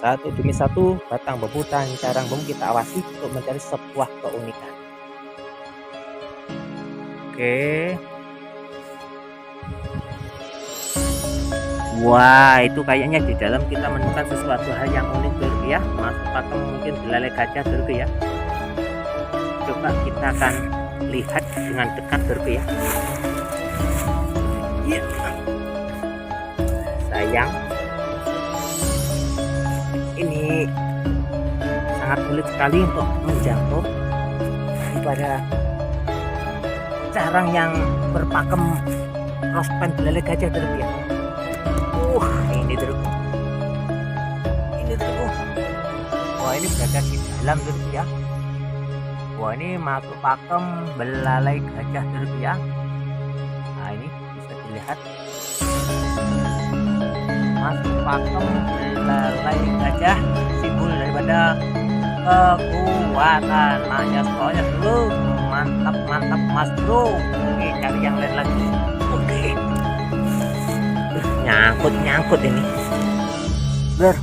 Satu demi satu batang bambu dan carang bambu kita awasi untuk mencari sebuah keunikan. Oke. Wah, itu kayaknya di dalam kita menemukan sesuatu hal yang unik dulu ya. Masuk pakem mungkin belalai gajah dulu ya. Coba kita akan lihat dengan dekat dulu ya. Iya. Sayang, ini sangat sulit sekali untuk menjangkau daripada carang yang berpakem rospen belalai gajah dulu ya. Ini dulu. Ini dulu. Wah, ini berada di dalam dulu ya. Wah, ini masuk pakem belalai gajah dulu ya. Nah, ini bisa dilihat. Masuk pakem belalai gajah, simbol daripada kekuatan. Maknya soalnya dulu. Mantap, mantap Mas Bro. Oke, cari yang lain lagi. Oke. Nyangkut ini, Bro.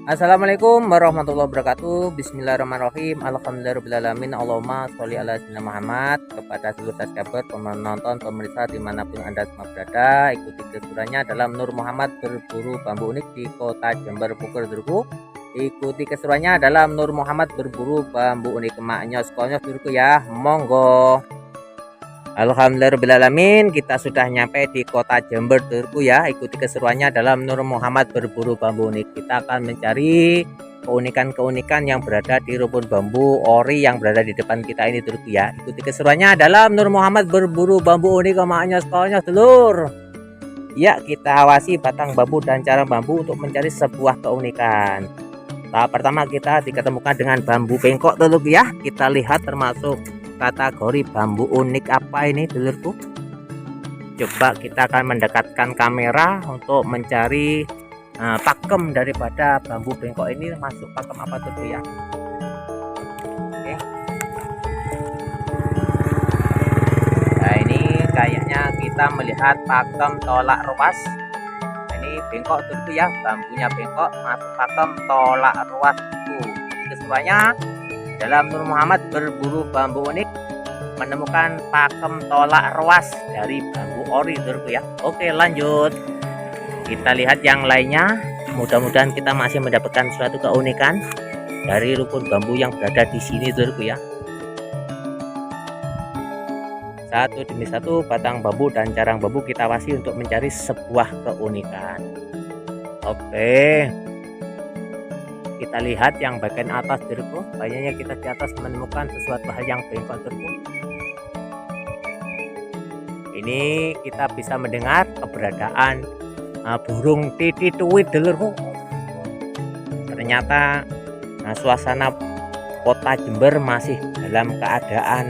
Assalamualaikum warahmatullahi wabarakatuh. Bismillahirrahmanirrahim. Alhamdulillahirrahmanirrahim. Allahumma sholli ala sayyidina Muhammad. Kepada seluruh subscriber, penonton, pemirsa dimanapun Anda semua berada, ikuti keseruannya dalam Nur Muhammad berburu bambu unik di kota Jember Pukur Durku. Ikuti keseruannya dalam Nur Muhammad berburu bambu unik. Maknya sekolahnya Durku ya. Monggo. Alhamdulillahirrahmanirrahim, kita sudah nyampe di kota Jember Turku ya. Ikuti keseruannya dalam Nur Muhammad berburu bambu unik. Kita akan mencari keunikan-keunikan yang berada di rumpun bambu ori yang berada di depan kita ini Turku ya. Ikuti keseruannya dalam Nur Muhammad berburu bambu unik. Maknya sekolahnya telur. Ya, kita awasi batang bambu dan carang bambu untuk mencari sebuah keunikan. Tahap pertama kita diketemukan dengan bambu bengkok Turku ya. Kita lihat termasuk kategori bambu unik apa ini dulurku. Coba kita akan mendekatkan kamera untuk mencari pakem daripada bambu bengkok ini. Masuk pakem apa dulu ya. Oke. Nah, ini kayaknya kita melihat pakem tolak ruas. Nah, ini bengkok dulu ya, bambunya bengkok, masuk pakem tolak ruas itu. Keseruannya dalam Nur Muhammad berburu bambu unik menemukan pakem tolak ruas dari bambu ori Turku ya. Oke, lanjut. Kita lihat yang lainnya. Mudah-mudahan kita masih mendapatkan suatu keunikan dari rumpun bambu yang berada di sini, Saudaraku ya. Satu demi satu batang bambu dan carang bambu kita awasi untuk mencari sebuah keunikan. Oke, kita lihat yang bagian atas, Saudaraku. Kayaknya kita di atas menemukan sesuatu hal yang bengkok, Saudaraku. Ini kita bisa mendengar keberadaan burung titituit, Dulurku. Ternyata suasana kota Jember masih dalam keadaan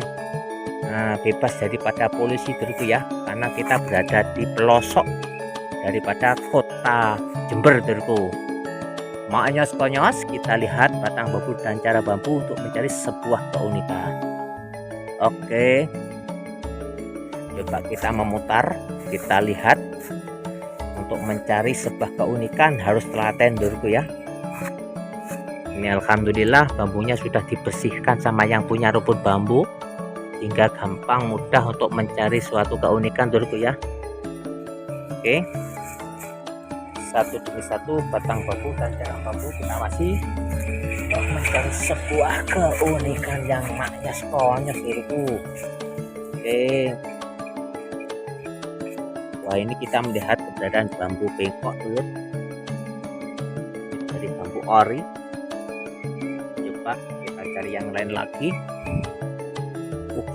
bebas daripada polisi, Dulurku ya, karena kita berada di pelosok daripada kota Jember, Dulurku. Maknyos-konyos kita lihat batang bambu dan cara bambu untuk mencari sebuah keunikan. Oke, coba kita memutar, kita lihat. Untuk mencari sebuah keunikan harus telaten, Dulurku ya. Ini alhamdulillah bambunya sudah dibersihkan sama yang punya rumput bambu, sehingga gampang mudah untuk mencari suatu keunikan, Dulurku ya. Oke, satu demi satu batang bambu dan carang bambu kita awasi untuk mencari sebuah keunikan yang maknyos-konyos, Dulurku. Oke. Wah, ini kita melihat keberadaan bambu bengkok, Dulur, dari bambu ori. Coba kita cari yang lain lagi.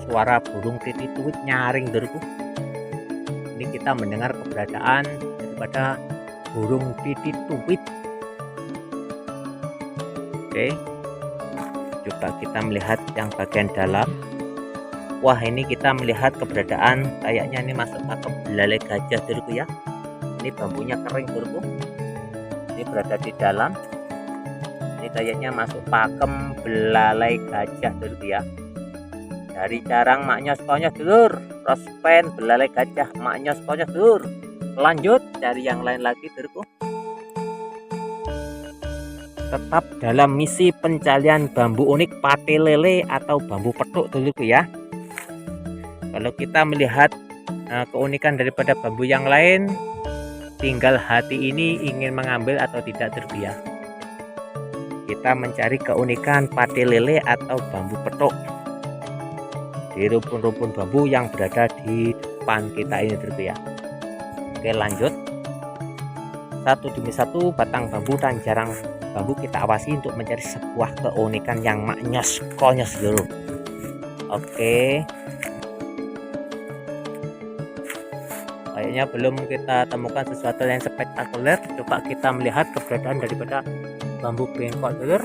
Suara burung titituit nyaring, Dulurku. Ini kita mendengar keberadaan daripada burung titituit. Oke, coba kita melihat yang bagian dalam. Wah, ini kita melihat keberadaan kayaknya ini masuk pakem belalai gajah, Dulurku ya. Ini bambunya kering, Dulurku. Ini berada di dalam. Ini kayaknya masuk pakem belalai gajah, Dulurku ya. Dari carang maknyos-konyos, Dulur. Rospen belalai gajah maknyos-konyos, Dulur. Lanjut cari yang lain lagi, Dulurku. Tetap dalam misi pencarian bambu unik pate lele atau bambu petuk, Dulurku ya. Kalau kita melihat keunikan daripada bambu yang lain, tinggal hati ini ingin mengambil atau tidak, terbiak. Kita mencari keunikan pate lele atau bambu petuk di rumpun-rumpun bambu yang berada di depan kita ini, terbiak. Oke, lanjut. Satu demi satu batang bambu dan jarang bambu kita awasi untuk mencari sebuah keunikan yang maknyos-konyos, dulu. Oke. Kayaknya belum kita temukan sesuatu yang spektakuler. Coba kita melihat keberadaan daripada bambu bengkok, Dulur.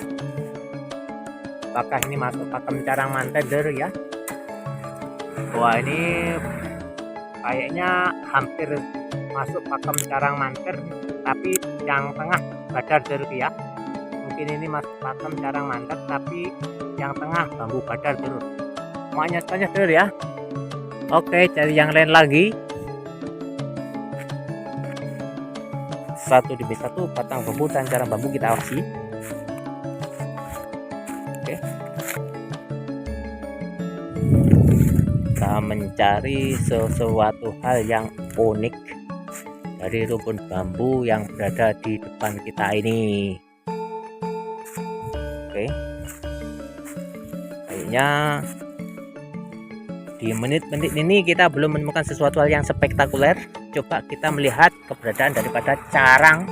Apakah ini masuk pakem carang manten, Dulur ya? Wah, ini kayaknya hampir masuk pakem carang manten, tapi yang tengah badar, Dulur ya. Mungkin ini masuk pakem carang manten, tapi yang tengah bambu badar, Dulur. Maknyos-konyos, Dulur ya. Oke, cari yang lain lagi. Satu demi satu batang bambu dan carang bambu kita awasi. Oke, kita mencari sesuatu hal yang unik dari rumpun bambu yang berada di depan kita ini. Oke, kayaknya di menit-menit ini kita belum menemukan sesuatu hal yang spektakuler. Coba kita melihat keberadaan daripada carang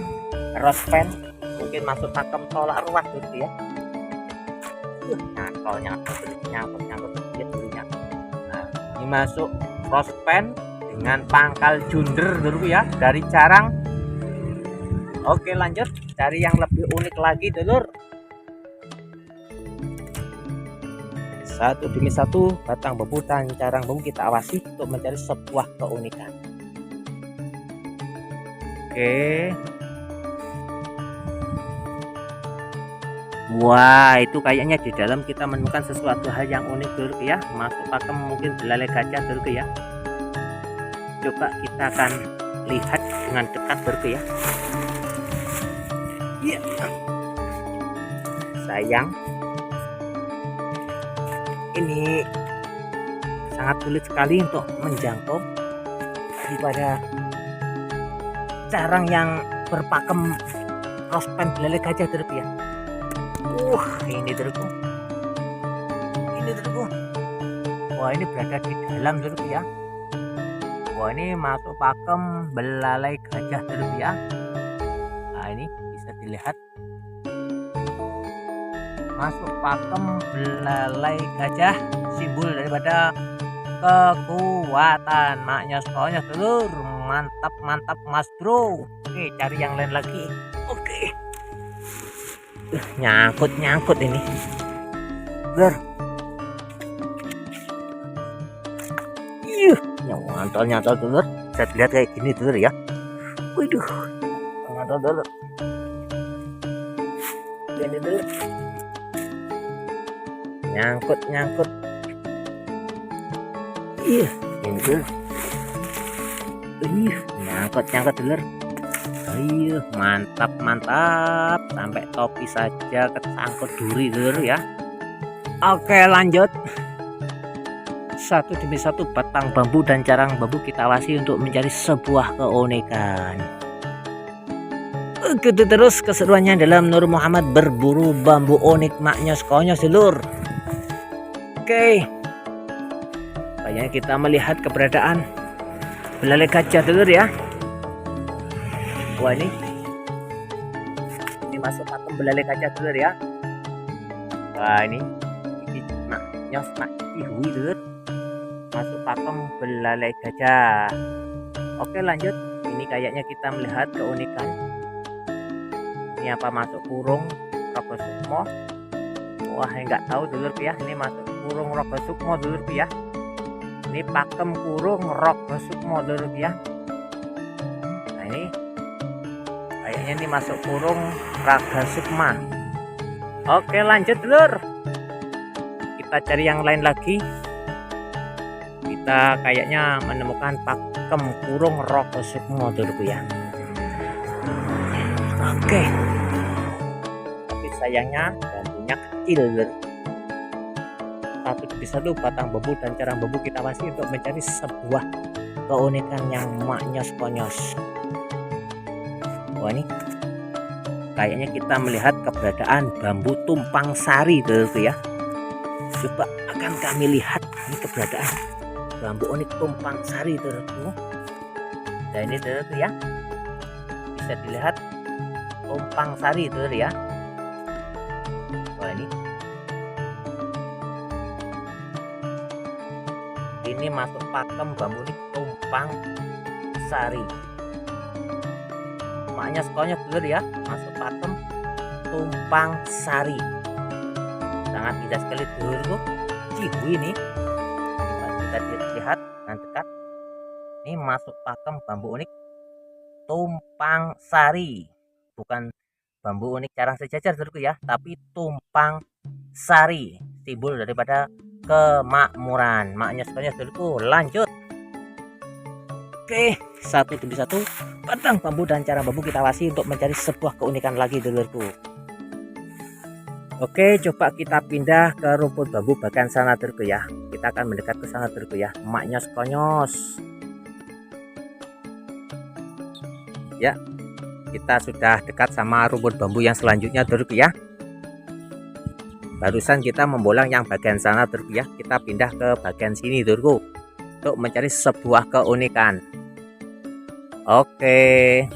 rospen, mungkin masuk pakem tolak ruas, dulu ya. Nyangkut dulunya. Nah, ini masuk rospen dengan pangkal junder, dulu ya, dari carang. Oke, lanjut cari yang lebih unik lagi, Dulur. Satu demi satu batang bambu dan carang bambu kita awasi untuk mencari sebuah keunikan. Oke. Wah, itu kayaknya di dalam kita menemukan sesuatu hal yang unik, Dulur ya. Masuk pakem mungkin belalai gajah, Dulur ya. Coba kita akan lihat dengan dekat, Dulur ya. Iya. Sayang, ini sangat sulit sekali untuk menjangkau daripada carang yang berpakem prospem belalai gajah dulurku ya. Ini dulurku. Ini dulurku. Wah, ini berada di dalam dulurku ya. Wah, ini masuk pakem belalai gajah dulurku ya. Nah, ini bisa dilihat. Masuk pakem belalai gajah, simbol daripada kekuatan. Maknya soalnya telur. Mantap mas bro. Oke, cari yang lain lagi. Oke. Nyangkut ini Lur. Nyantol dulur. Bisa dilihat kayak gini dulur ya. Waduh, nyantol dulur. Ini dulur. Nyangkut. Ini dulur. Nyangkut dulur. Mantap. Sampai topi saja kesangkut duri dulur ya. Oke, lanjut. Satu demi satu batang bambu dan carang bambu kita awasi untuk mencari sebuah keunikan. Begitu terus keseruannya dalam Nur Muhammad berburu bambu unik maknya sekonyos dulur. Oke, kayaknya kita melihat keberadaan belalai gajah dulur ya. Wah, ini masuk pakem belalai gajah dulur ya. Wah, ini maknya ihui dulur. Masuk pakem belalai gajah. Oke, lanjut. Ini kayaknya kita melihat keunikan. Ini apa, masuk kurung Rogo Sukmo? Wah, enggak tahu dulur ya. Ini masuk kurung Rogo Sukmo dulur ya. Ini pakem kurung Rogo Sukmo dulur ya. Nah, ini kayaknya ini masuk kurung Raga Sukma. Oke, lanjut dulur. Kita cari yang lain lagi. Kita kayaknya menemukan pakem kurung Rogo Sukmo dulurku ya. Oke, tapi sayangnya bambunya kecil dulur. Satu demi satu batang bambu dan carang bambu kita awasi untuk mencari sebuah keunikan yang maknyos konyos. Wah, ini kayaknya kita melihat keberadaan bambu tumpang sari dulurku ya. Coba akan kami lihat ini keberadaan bambu unik tumpang sari dulurku. Nah, ini dulurku ya, bisa dilihat tumpang sari dulur ya. Wah, ini masuk pakem bambu unik tumpang sari. Maknya sekonyos dulur ya, masuk pakem tumpang sari. Sangat indah sekali dulurku. Cihu ini kita lihat dan dekat. Ini masuk pakem bambu unik tumpang sari. Bukan bambu unik carang sejajar dulurku ya, tapi tumpang sari, simbol daripada kemakmuran. Maknya sekonyos dulurku. Lanjut. Oke, satu demi satu batang bambu dan carang bambu kita awasi untuk mencari sebuah keunikan lagi dulurku. Oke, coba kita pindah ke rumput bambu bagian sana dulurku ya. Kita akan mendekat ke sana dulurku ya. Maknya sekonyos. Ya, kita sudah dekat sama rumput bambu yang selanjutnya dulurku ya. Barusan kita membolang yang bagian sana dulurku ya. Kita pindah ke bagian sini dulurku untuk mencari sebuah keunikan. Oke,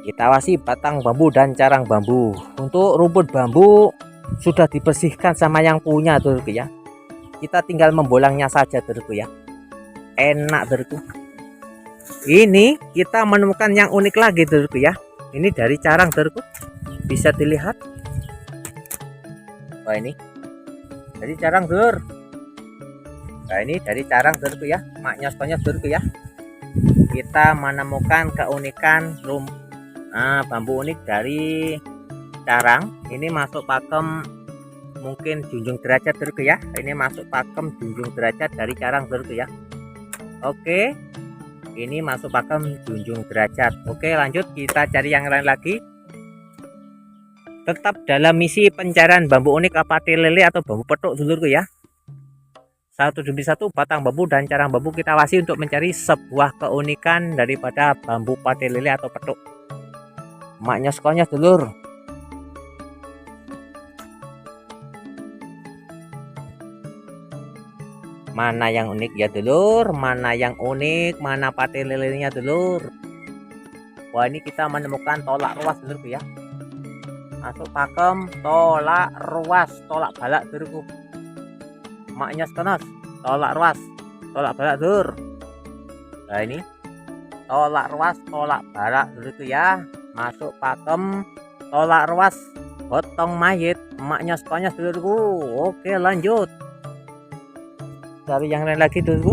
kita awasi batang bambu dan carang bambu. Untuk rumput bambu sudah dibersihkan sama yang punya dulurku ya. Kita tinggal membolangnya saja dulurku ya. Enak dulurku. Ini kita menemukan yang unik lagi dulurku ya. Ini dari carang dulurku, bisa dilihat. Wah, ini dari carang dulur. Nah, ini dari carang dulurku ya. Maknya sekonyos dulurku ya. Kita menemukan keunikan bambu unik dari carang. Ini masuk pakem mungkin junjung derajat dulurku ya. Ini masuk pakem junjung derajat dari carang dulurku ya. Oke, ini masuk pakem junjung derajat. Oke, lanjut kita cari yang lain lagi. Tetap dalam misi pencarian bambu unik apate lele atau bambu petuk dulurku ya. Satu demi satu batang bambu dan carang bambu kita awasi untuk mencari sebuah keunikan daripada bambu pati lele atau petuk. Maknya sekolahnya dulur. Mana yang unik ya dulur, mana yang unik, mana pati lelenya dulur. Wah, ini kita menemukan tolak ruas dulurku ya. Masuk pakem tolak ruas, tolak balak dulurku. Maknya sekonos, tolak ruas, tolak balak dur. Nah ini tolak ruas, tolak balak dulurku ya. Masuk pakem tolak ruas, potong mayit, maknya sekonos dulurku. Oke, lanjut. Cari yang lain lagi dulu.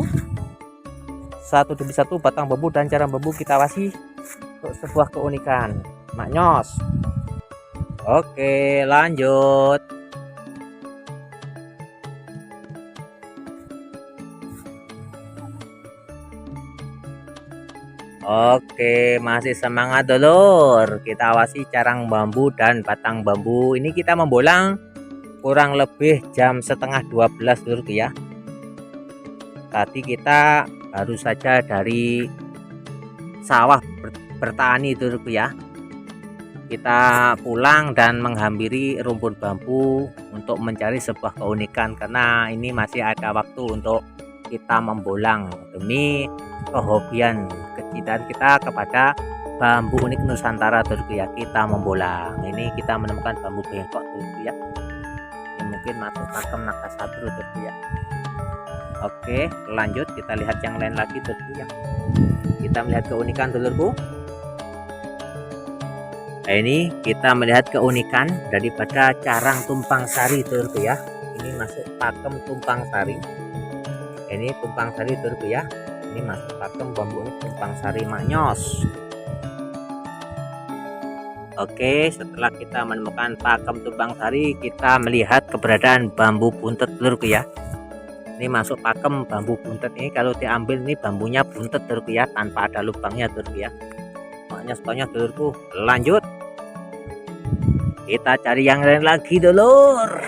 Satu demi satu batang bambu dan carang bambu kita awasi untuk sebuah keunikan. Maknyos. Oke, lanjut. Oke, masih semangat dulur. Kita awasi carang bambu dan batang bambu. Ini kita membolang kurang lebih jam setengah 12 dulur ya. Tadi kita baru saja dari sawah bertani dulurku ya. Kita pulang dan menghampiri rumput bambu untuk mencari sebuah keunikan, karena ini masih ada waktu untuk kita membolang demi kehobian kecintaan kita kepada bambu unik Nusantara dulurku ya. Kita membolang, ini kita menemukan bambu bengkok dulurku ya. Ini mungkin masuk pakem nakasatru dulurku ya. Oke, lanjut kita lihat yang lain lagi dulurku ya. Kita melihat keunikan dulurku. Nah, ini kita melihat keunikan daripada carang tumpang sari dulurku ya. Ini masuk pakem tumpang sari. Ini tumpang sari dulurku ya. Ini masuk pakem bambu unik tumpang sari maknyos. Oke, setelah kita menemukan pakem tumpang sari, kita melihat keberadaan bambu buntet dulurku ya. Ini masuk pakem bambu buntet. Ini kalau diambil ini bambunya buntet dulurku ya, tanpa ada lubangnya dulurku ya. Maknya sekolahnya dulurku. Lanjut, kita cari yang lain lagi dulur.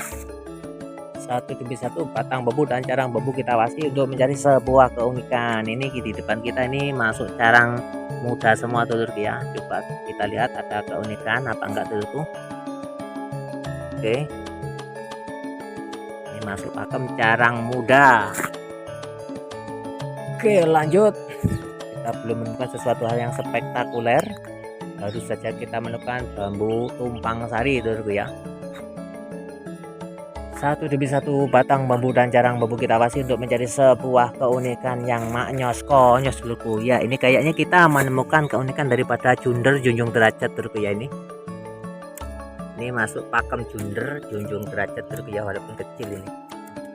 Satu demi satu batang bambu dan carang bambu kita awasi untuk mencari sebuah keunikan. Ini di depan kita ini masuk carang muda semua dulurku ya. Coba kita lihat ada keunikan apa enggak dulurku. Oke, ini masuk pakem carang muda. Oke, lanjut. Kita belum menemukan sesuatu hal yang spektakuler. Baru saja kita menemukan bambu tumpang sari dulurku ya. Satu demi satu batang bambu dan carang bambu kita awasi untuk mencari sebuah keunikan yang maknyos konyos dulurku ya. Ini kayaknya kita menemukan keunikan daripada junder junjung derajat dulurku ya. Ini masuk pakem junder junjung derajat dulurku ya, walaupun kecil ini.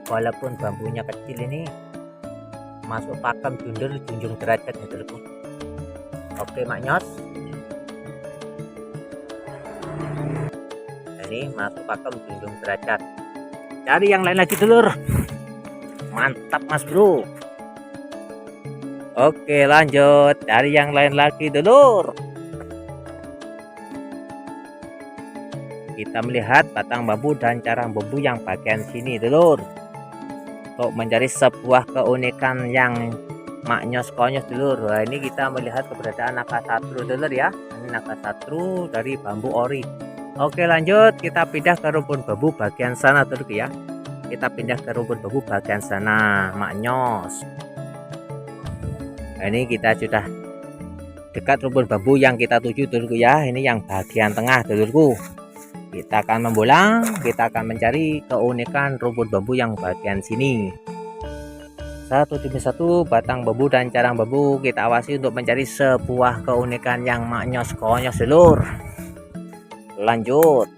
Walaupun bambunya kecil ini masuk pakem junder junjung derajat ya dulurku. Oke, maknyos. Ini masuk pakem junjung derajat. Cari yang lain lagi dulur. Mantap mas bro. Oke, lanjut. Cari yang lain lagi dulur. Kita melihat batang bambu dan carang bambu yang bagian sini dulur, untuk mencari sebuah keunikan yang maknyos konyos dulur. Nah, ini kita melihat keberadaan nakasatru dulur ya. Ini nakasatru dari bambu ori. Oke, lanjut, kita pindah ke rumpun bambu bagian sana dulurku ya. Kita pindah ke rumpun bambu bagian sana, maknyos. Nah, ini kita sudah dekat rumpun bambu yang kita tuju dulurku ya. Ini yang bagian tengah dulurku. Kita akan membolang, kita akan mencari keunikan rumpun bambu yang bagian sini. Satu demi satu batang bambu dan carang bambu kita awasi untuk mencari sebuah keunikan yang maknyos konyos dulur. Lanjut.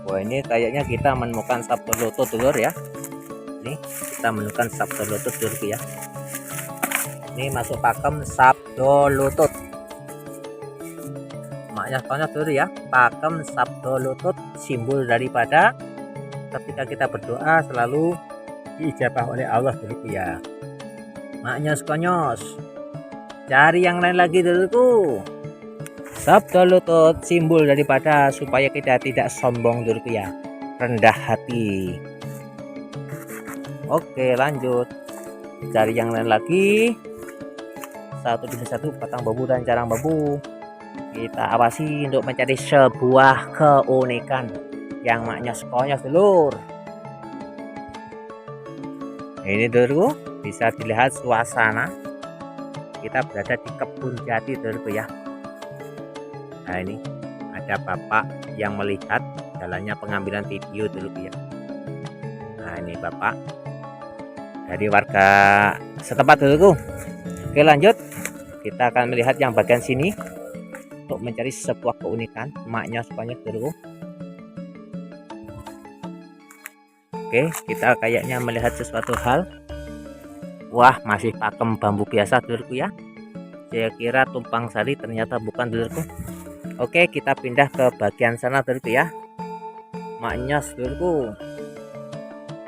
Wah, ini kayaknya kita menemukan sabdo lutut dulur ya. Ini kita menemukan sabdo lutut dulur ya. Ini masuk pakem sabdo lutut. Maknya konyol dulur ya. Pakem sabdo lutut, simbol daripada ketika kita berdoa selalu diijabah oleh Allah dulur ya. Maknya konyos. Cari yang lain lagi dulurku. Sabdo lutut, simbol daripada supaya kita tidak sombong dulurku ya. rendah hati. Oke, lanjut cari yang lain lagi. Satu demi satu batang bambu dan carang bambu kita awasi untuk mencari sebuah keunikan yang maknyos-konyos dulur. Ini dulurku, bisa dilihat suasana kita berada di kebun jati dulurku ya. Nah, ini ada bapak yang melihat jalannya pengambilan video dulurku ya. Nah, ini bapak dari warga setempat dulurku. Oke, lanjut kita akan melihat yang bagian sini untuk mencari sebuah keunikan maknyos-konyos dulurku. Oke, kita kayaknya melihat sesuatu hal. Wah, masih pakem bambu biasa dulurku ya. Saya kira tumpang sari, ternyata bukan dulurku. Oke, kita pindah ke bagian sana dulurku ya. Maknyos dulurku.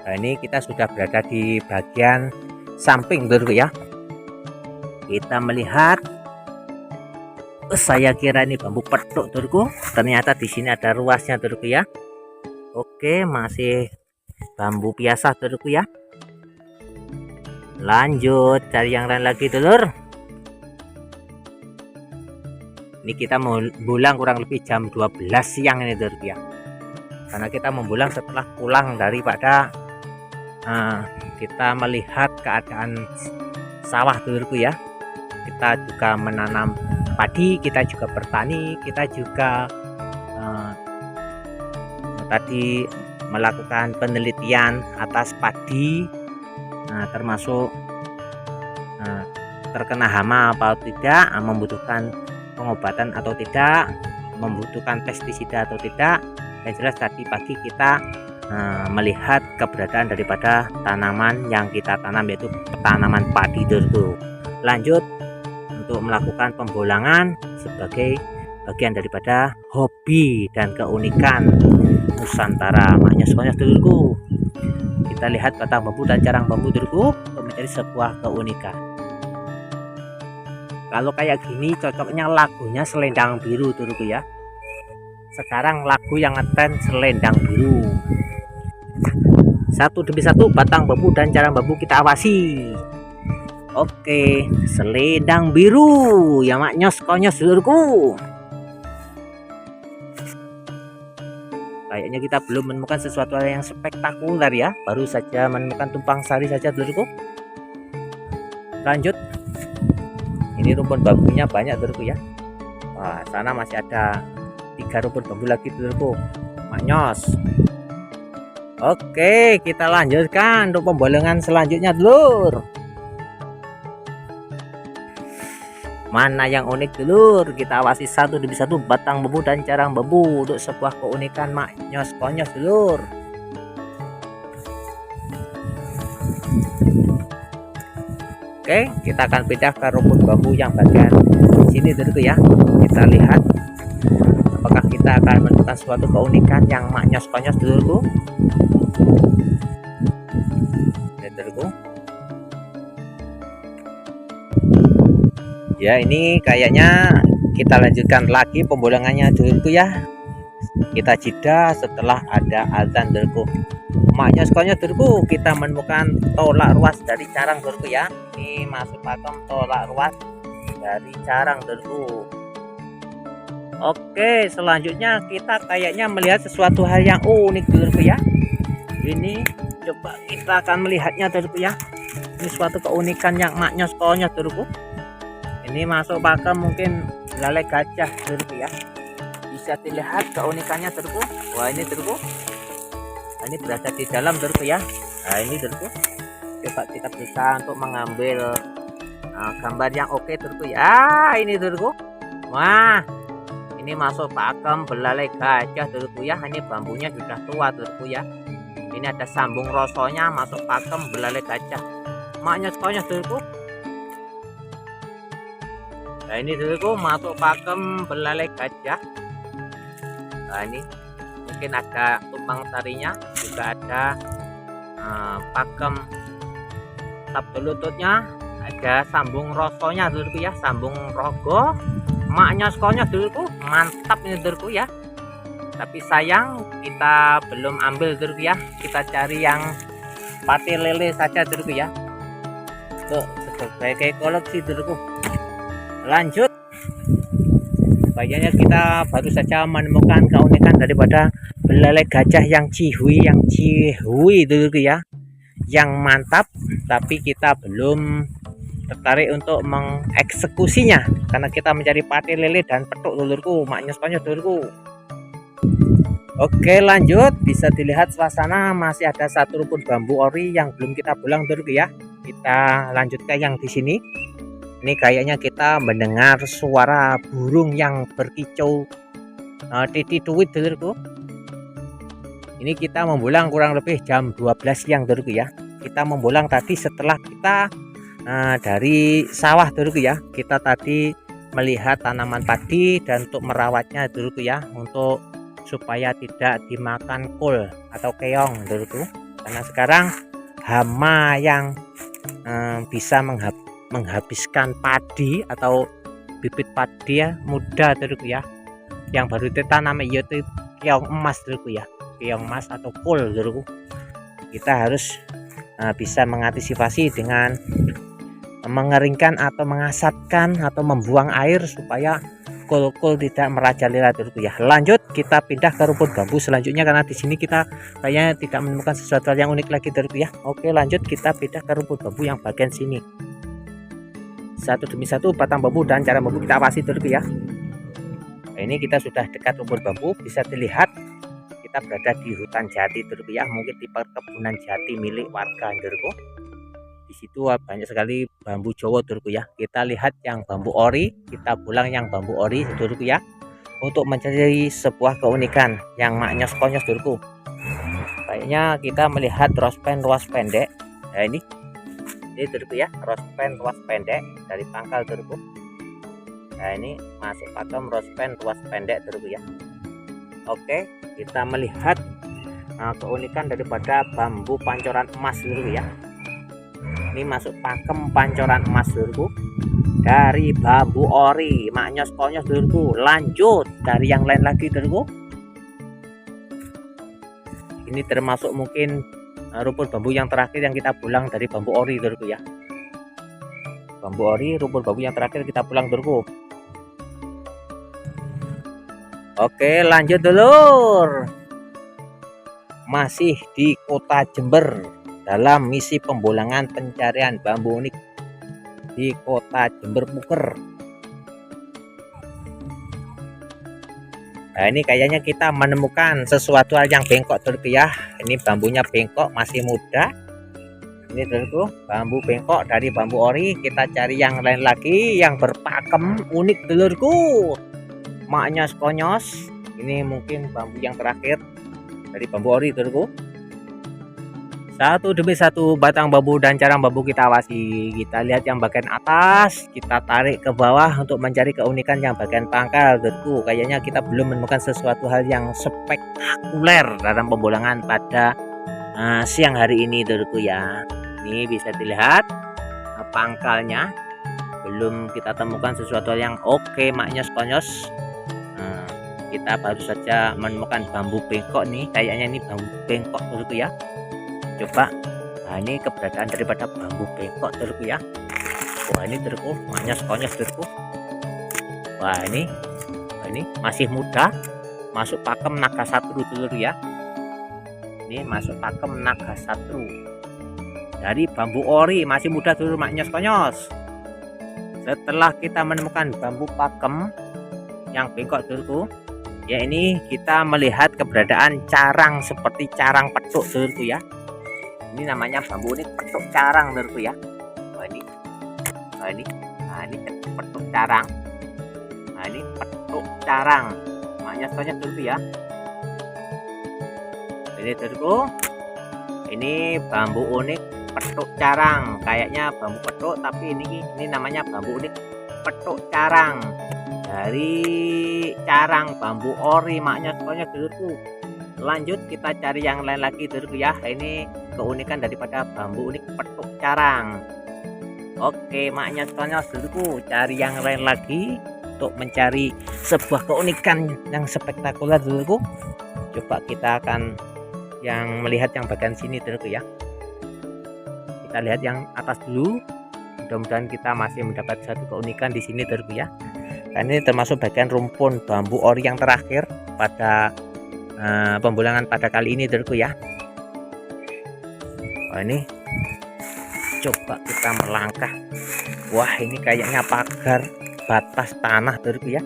Nah, ini kita sudah berada di bagian samping dulurku ya. Kita melihat, saya kira ini bambu petuk dulurku. Ternyata di sini ada ruasnya dulurku ya. Oke, masih bambu biasa dulurku ya. Lanjut cari yang lain lagi dulur. Ini kita membulang kurang lebih jam 12 siang ini dulurku ya. Karena kita membulang setelah pulang daripada kita melihat keadaan sawah dulurku ya. Kita juga menanam padi, kita juga bertani, kita juga tadi melakukan penelitian atas padi, termasuk terkena hama atau tidak, membutuhkan pengobatan atau tidak, membutuhkan pestisida atau tidak. Yang jelas tadi pagi kita melihat keberadaan daripada tanaman yang kita tanam, yaitu tanaman padi dulu. Lanjut untuk melakukan pembolangan sebagai bagian daripada hobi dan keunikan Nusantara maknyos-konyos dulurku. Kita lihat batang bambu dan carang bambu dulurku untuk mencari sebuah keunikan. Kalau kayak gini cocoknya lagunya Selendang Biru dulurku ya. Sekarang lagu yang ngetren Selendang Biru. Satu demi satu batang bambu dan carang bambu kita awasi. Oke, selendang biru ya maknyos-konyos dulurku. Kayaknya kita belum menemukan sesuatu yang spektakuler ya. Baru saja menemukan tumpang sari saja dulurku. Lanjut. Ini rumpun bambunya banyak dulurku ya. Wah, sana masih ada 3 rumpun bambu lagi dulurku. Maknyos. Oke, kita lanjutkan untuk pembolengan selanjutnya dulur. Mana yang unik dulur, kita awasi satu demi satu batang bambu dan carang bambu untuk sebuah keunikan maknyos-konyos dulur. Oke, kita akan pindah ke rumput bambu yang bagian sini dulurku ya. Kita lihat apakah kita akan menemukan suatu keunikan yang maknyos-konyos dulurku. Dulurku. Ya, ini kayaknya kita lanjutkan lagi pembolangannya dulurku ya. Kita jeda setelah ada azan dulurku. Maknyos-konyos dulurku, kita menemukan tolak ruas dari carang dulurku ya. Ini masuk pakem tolak ruas dari carang dulurku. Oke, selanjutnya kita kayaknya melihat sesuatu hal yang unik dulurku ya. Ini coba kita akan melihatnya dulurku ya. Ini suatu keunikan yang maknyos-konyos dulurku. Ini masuk pakem mungkin belalai gajah dulurku ya. Bisa dilihat keunikannya dulurku. Wah, ini dulurku. Nah, ini berada di dalam dulurku ya. Nah, ini dulurku. Coba kita berusaha untuk mengambil gambar yang oke dulurku ya. Ini dulurku. Wah, ini masuk pakem belalai gajah dulurku ya. Ini bambunya sudah tua dulurku ya. Ini ada sambung rosonya masuk pakem belalai gajah. Maknyos-konyos dulurku. Nah, ini dulurku masuk pakem belalai gajah. Nah, ini mungkin ada tumpang sarinya, juga ada pakem sabtu lututnya, ada sambung rosonya dulurku ya, sambung rogo. Maknyos-konyos dulurku, mantap ini dulurku ya. Tapi sayang kita belum ambil dulu ya. Kita cari yang pati lele saja dulu ya. Tuh sebagai koleksi dulu. Lanjut. Kayaknya kita baru saja menemukan keunikan daripada belalai gajah yang cihui dulu ya. Yang mantap, tapi kita belum tertarik untuk mengeksekusinya karena kita mencari pati lele dan petuk dulurku, maknya dulurku. Oke, lanjut. Bisa dilihat suasana masih ada satu rumput bambu ori yang belum kita pulang dulurku ya. Kita lanjutkan yang di sini. Ini kayaknya kita mendengar suara burung yang berkicau titituit dulurku. Ini kita membulang kurang lebih jam 12 siang dulurku ya. Kita membulang tadi setelah kita dari sawah dulurku ya. Kita tadi melihat tanaman padi dan untuk merawatnya dulurku ya, untuk supaya tidak dimakan kul atau keong dulurku. Karena sekarang hama yang bisa menghabiskan padi atau bibit padi ya, muda dulurku ya, yang baru ditanam yaitu keong emas dulurku ya. Keong emas atau kul dulurku. Kita harus bisa mengantisipasi dengan mengeringkan atau mengasatkan atau membuang air supaya kul-kul tidak merajalela dulurku ya. Lanjut kita pindah ke rumput bambu selanjutnya karena di sini kita kayaknya tidak menemukan sesuatu yang unik lagi dulurku ya. Oke, lanjut kita pindah ke rumput bambu yang bagian sini. Satu demi satu batang bambu dan cara bambu kita awasi dulurku ya. Nah, ini kita sudah dekat rumput bambu, bisa dilihat kita berada di hutan jati dulurku ya, mungkin di perkebunan jati milik warga dulurku. Di situ banyak sekali bambu Jawa dulurku ya. Kita lihat yang bambu ori, kita pulang yang bambu ori dulurku ya, untuk mencari sebuah keunikan yang maknyos-konyos dulurku. Kayaknya kita melihat rospen ruas pendek. Nah ini dulurku ya, rospen ruas pendek dari pangkal dulurku. Nah ini masuk pakem rospen ruas pendek dulurku ya. Oke, kita melihat keunikan daripada bambu pancoran emas dulurku ya. Ini masuk pakem pancoran emas dulurku dari bambu ori, maknyos konyos dulurku. Lanjut dari yang lain lagi dulurku. Ini termasuk mungkin rumput bambu yang terakhir yang kita pulang dari bambu ori dulurku ya. Bambu ori, rumput bambu yang terakhir kita pulang dulurku. Oke, lanjut dulur. Masih di kota Jember dalam misi pembulangan pencarian bambu unik di kota Jember Puker. Nah, ini kayaknya kita menemukan sesuatu yang bengkok dulurku ya. Ini bambunya bengkok, masih muda. Ini dulurku, bambu bengkok dari bambu ori. Kita cari yang lain lagi yang berpakem unik dulurku. Maknyos konyos. Ini mungkin bambu yang terakhir dari bambu ori dulurku. Satu demi satu batang bambu dan carang bambu kita awasi. Kita lihat yang bagian atas, kita tarik ke bawah untuk mencari keunikan yang bagian pangkal dulurku. Kayaknya kita belum menemukan sesuatu hal yang spektakuler dalam pembulangan pada siang hari ini dulurku ya. Ini bisa dilihat pangkalnya, belum kita temukan sesuatu yang oke, maknyos konyos. Kita baru saja menemukan bambu bengkok nih, kayaknya ini bambu bengkok dulurku ya. Coba, nah ini keberadaan daripada bambu bengkok dulurku ya. Wah ini dulurku, maknyos konyos dulurku. Wah ini masih muda, masuk pakem naga satru dulurku ya. Ini masuk pakem naga satru dari bambu ori, masih muda dulur, maknyos konyos. Setelah kita menemukan bambu pakem yang bengkok dulurku ya, ini kita melihat keberadaan carang seperti carang petuk dulurku ya. Ini namanya bambu unik petuk carang dulurku ya. Nah ini petuk carang. Nah ini petuk carang, maknyos konyos dulurku ya. Ini dulurku, ini bambu unik petuk carang, kayaknya bambu petuk tapi ini namanya bambu unik petuk carang dari carang bambu ori, maknyos konyos dulurku. Lanjut kita cari yang lain lagi dulurku ya. Ini keunikan daripada bambu unik petuk carang. Oke, maknyos konyos dulurku, cari yang lain lagi. untuk mencari sebuah keunikan yang spektakuler dulurku. Coba kita akan yang melihat yang bagian sini dulurku ya. Kita lihat yang atas dulu. Mudah-mudahan kita masih mendapat satu keunikan di sini dulurku ya. Dan ini termasuk bagian rumpun bambu ori yang terakhir pada pembulangan pada kali ini dulurku ya. Wah, ini coba kita melangkah. Wah, ini kayaknya pagar batas tanah dulurku ya,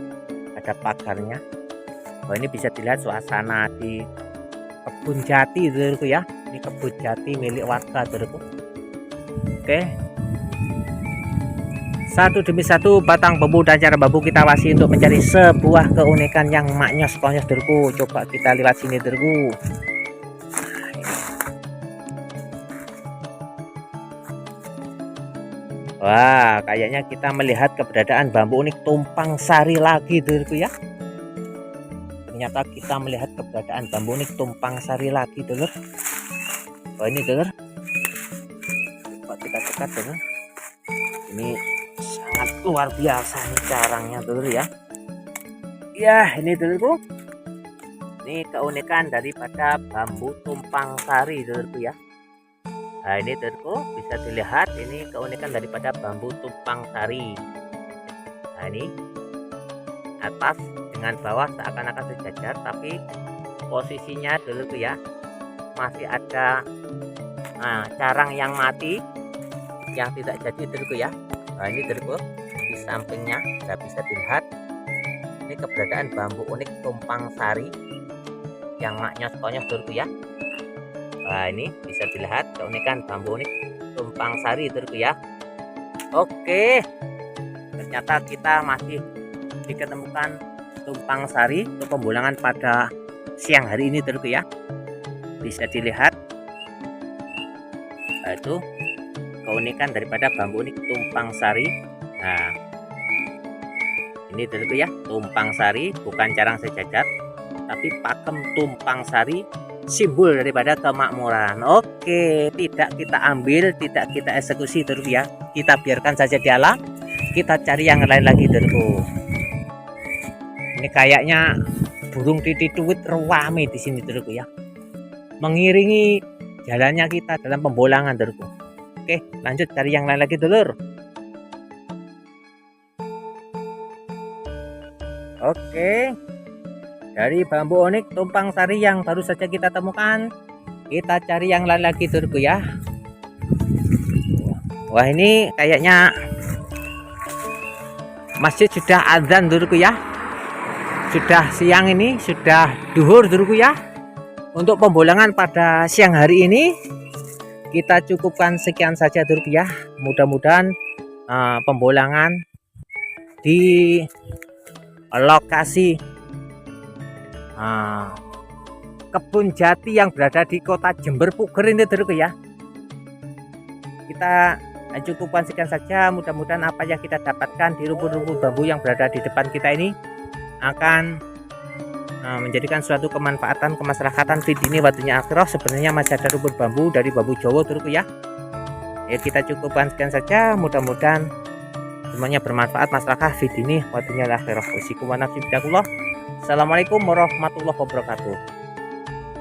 ada pagarnya. Wah, ini bisa dilihat suasana di kebun jati dulurku ya. Ini kebun jati milik warga dulurku. Oke, satu demi satu batang bambu dan cara bambu kita wasi untuk mencari sebuah keunikan yang maknyos konyos dulurku. Coba kita lihat sini dulurku. Wah, kayaknya kita melihat keberadaan bambu unik tumpang sari lagi dulurku ya. Ternyata kita melihat keberadaan bambu unik tumpang sari lagi dulur. Wah, ini dulur, coba kita dekat dulur. Ini sangat luar biasa nih carangnya dulur ya. Ya, ini dulurku. Ini keunikan daripada bambu tumpang sari dulurku ya. Nah, ini dulurku bisa dilihat ini keunikan daripada bambu tumpang sari. Nah, ini atas dengan bawah seakan-akan sejajar, tapi posisinya dulurku ya masih ada carang yang mati yang tidak jadi dulurku ya. Nah, ini dulurku di sampingnya sudah bisa dilihat ini keberadaan bambu unik tumpang sari yang maknyos konyos dulurku ya. Nah, ini bisa dilihat keunikan bambu unik tumpang sari dulurku ya. Oke, ternyata kita masih diketemukan tumpang sari untuk pembulangan pada siang hari ini dulurku ya. Bisa dilihat itu keunikan daripada bambu unik tumpang sari. Nah, ini dulurku ya, tumpang sari bukan carang sejajar tapi pakem tumpang sari, simbol daripada kemakmuran. Oke, tidak kita ambil, tidak kita eksekusi dulurku ya, kita biarkan saja di alam. Kita cari yang lain lagi dulurku. Ini kayaknya burung titituit rame di sini dulurku ya, mengiringi jalannya kita dalam pembulangan dulurku. Oke, lanjut cari yang lain lagi dulur. Oke, dari bambu unik tumpang sari yang baru saja kita temukan, kita cari yang lain lagi dulurku ya. Wah, ini kayaknya masjid sudah adzan dulurku ya. Sudah siang ini, sudah duhur dulurku ya. Untuk pembulangan pada siang hari ini kita cukupkan sekian saja dulurku ya. Mudah-mudahan pembulangan di lokasi kebun jati yang berada di kota Jember Puger ini dulurku ya, kita cukupkan sekian saja. Mudah-mudahan apa yang kita dapatkan di rumpun-rumpun bambu yang berada di depan kita ini akan menjadikan suatu kemanfaatan kemaslahatan di dini waktunya akhirah. Sebenarnya masih ada rumpun bambu dari bambu Jawa dulurku ya. Ya, kita cukupkan sekian saja. Mudah-mudahan semuanya bermanfaat maslahah di dini waktunya akhirah. Assalamualaikum warahmatullahi wabarakatuh.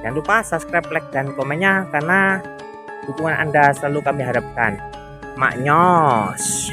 Jangan lupa subscribe, like, dan komennya karena dukungan Anda selalu kami harapkan. Maknyos.